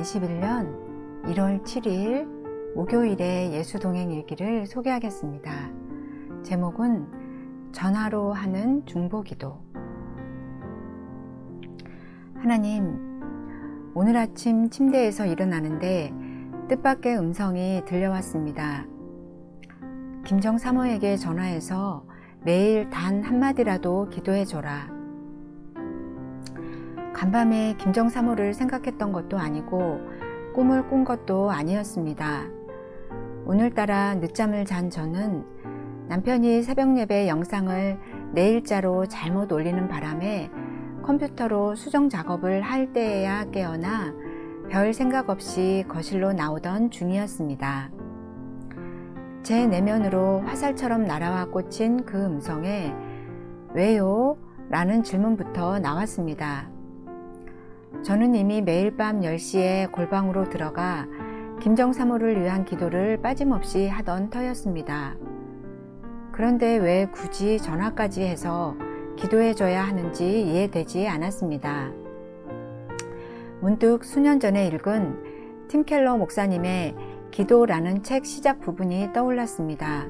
2021년 1월 7일 목요일의 예수동행 일기를 소개하겠습니다. 제목은 전화로 하는 중보기도. 하나님, 오늘 아침 침대에서 일어나는데 뜻밖의 음성이 들려왔습니다. 김정 사모에게 전화해서 매일 단 한마디라도 기도해줘라. 간밤에 김정 사모를 생각했던 것도 아니고 꿈을 꾼 것도 아니었습니다. 오늘따라 늦잠을 잔 저는 남편이 새벽 예배 영상을 내일자로 잘못 올리는 바람에 컴퓨터로 수정 작업을 할 때에야 깨어나 별 생각 없이 거실로 나오던 중이었습니다. 제 내면으로 화살처럼 날아와 꽂힌 그 음성에 왜요? 라는 질문부터 나왔습니다. 저는 이미 매일 밤 10시에 골방으로 들어가 김정 사모를 위한 기도를 빠짐없이 하던 터였습니다. 그런데 왜 굳이 전화까지 해서 기도해줘야 하는지 이해되지 않았습니다. 문득 수년 전에 읽은 팀 켈러 목사님의 기도라는 책 시작 부분이 떠올랐습니다.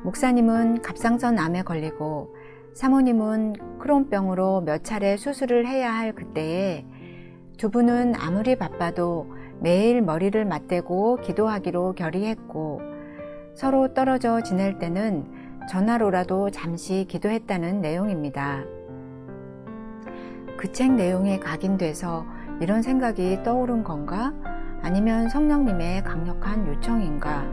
목사님은 갑상선 암에 걸리고 사모님은 크론병으로 몇 차례 수술을 해야 할 그때에 두 분은 아무리 바빠도 매일 머리를 맞대고 기도하기로 결의했고 서로 떨어져 지낼 때는 전화로라도 잠시 기도했다는 내용입니다. 그 책 내용에 각인돼서 이런 생각이 떠오른 건가? 아니면 성령님의 강력한 요청인가?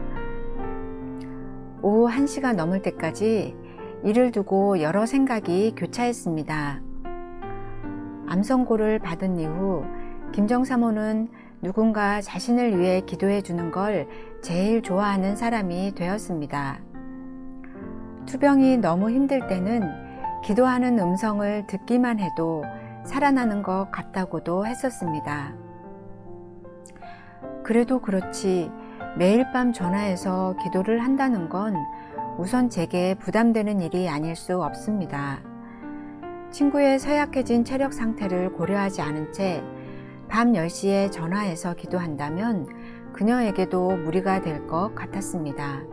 오후 1시가 넘을 때까지 이를 두고 여러 생각이 교차했습니다. 암 선고를 받은 이후 김정 사모는 누군가 자신을 위해 기도해 주는 걸 제일 좋아하는 사람이 되었습니다. 투병이 너무 힘들 때는 기도하는 음성을 듣기만 해도 살아나는 것 같다고도 했었습니다. 그래도 그렇지 매일 밤 전화해서 기도를 한다는 건 우선 제게 부담되는 일이 아닐 수 없습니다. 친구의 서약해진 체력 상태를 고려하지 않은 채 밤 10시에 전화해서 기도한다면 그녀에게도 무리가 될 것 같았습니다.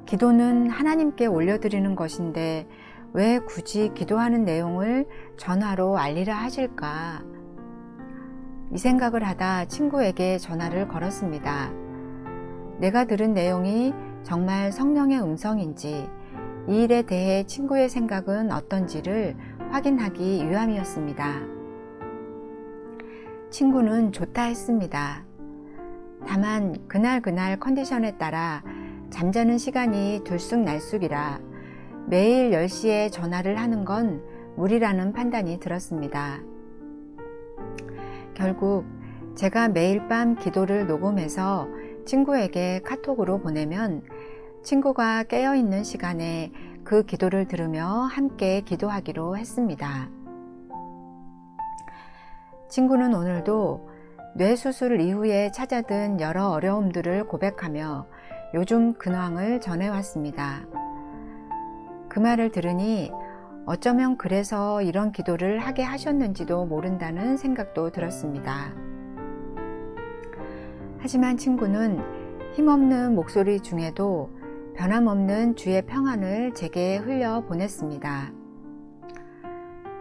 기도는 하나님께 올려드리는 것인데 왜 굳이 기도하는 내용을 전화로 알리라 하실까? 이 생각을 하다 친구에게 전화를 걸었습니다. 내가 들은 내용이 정말 성령의 음성인지, 이 일에 대해 친구의 생각은 어떤지를 확인하기 위함이었습니다. 친구는 좋다 했습니다. 다만 그날 컨디션에 따라 잠자는 시간이 들쑥날쑥이라 매일 10시에 전화를 하는 건 무리라는 판단이 들었습니다. 결국 제가 매일 밤 기도를 녹음해서 친구에게 카톡으로 보내면 친구가 깨어있는 시간에 그 기도를 들으며 함께 기도하기로 했습니다. 친구는 오늘도 뇌수술 이후에 찾아든 여러 어려움들을 고백하며 요즘 근황을 전해왔습니다. 그 말을 들으니 어쩌면 그래서 이런 기도를 하게 하셨는지도 모른다는 생각도 들었습니다. 하지만 친구는 힘없는 목소리 중에도 변함없는 주의 평안을 제게 흘려 보냈습니다.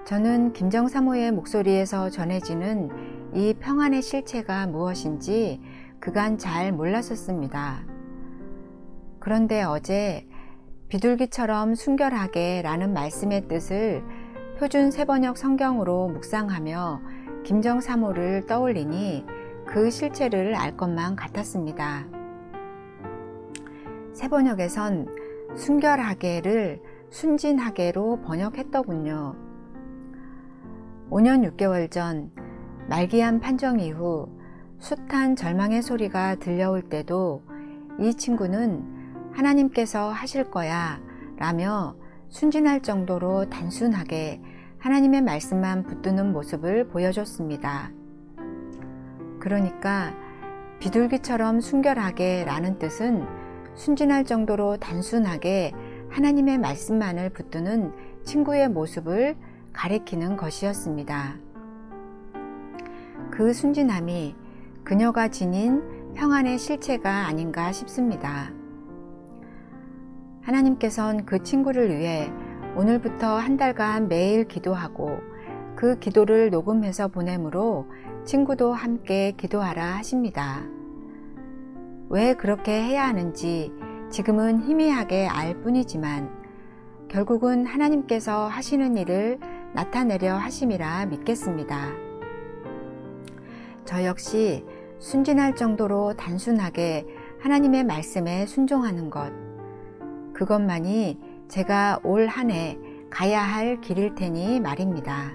저는 김정 사모의 목소리에서 전해지는 이 평안의 실체가 무엇인지 그간 잘 몰랐었습니다. 그런데 어제 비둘기처럼 순결하게 라는 말씀의 뜻을 표준 세번역 성경으로 묵상하며 김정 사모를 떠올리니 그 실체를 알 것만 같았습니다. 세번역에선 순결하게를 순진하게로 번역했더군요. 5년 6개월 전 말기암 판정 이후 숱한 절망의 소리가 들려올 때도 이 친구는 하나님께서 하실 거야 라며 순진할 정도로 단순하게 하나님의 말씀만 붙드는 모습을 보여줬습니다. 그러니까 비둘기처럼 순결하게 라는 뜻은 순진할 정도로 단순하게 하나님의 말씀만을 붙드는 친구의 모습을 가리키는 것이었습니다. 그 순진함이 그녀가 지닌 평안의 실체가 아닌가 싶습니다. 하나님께선 그 친구를 위해 오늘부터 한 달간 매일 기도하고 그 기도를 녹음해서 보내므로 친구도 함께 기도하라 하십니다. 왜 그렇게 해야 하는지 지금은 희미하게 알 뿐이지만 결국은 하나님께서 하시는 일을 나타내려 하심이라 믿겠습니다. 저 역시 순진할 정도로 단순하게 하나님의 말씀에 순종하는 것, 그것만이 제가 올 한 해 가야 할 길일 테니 말입니다.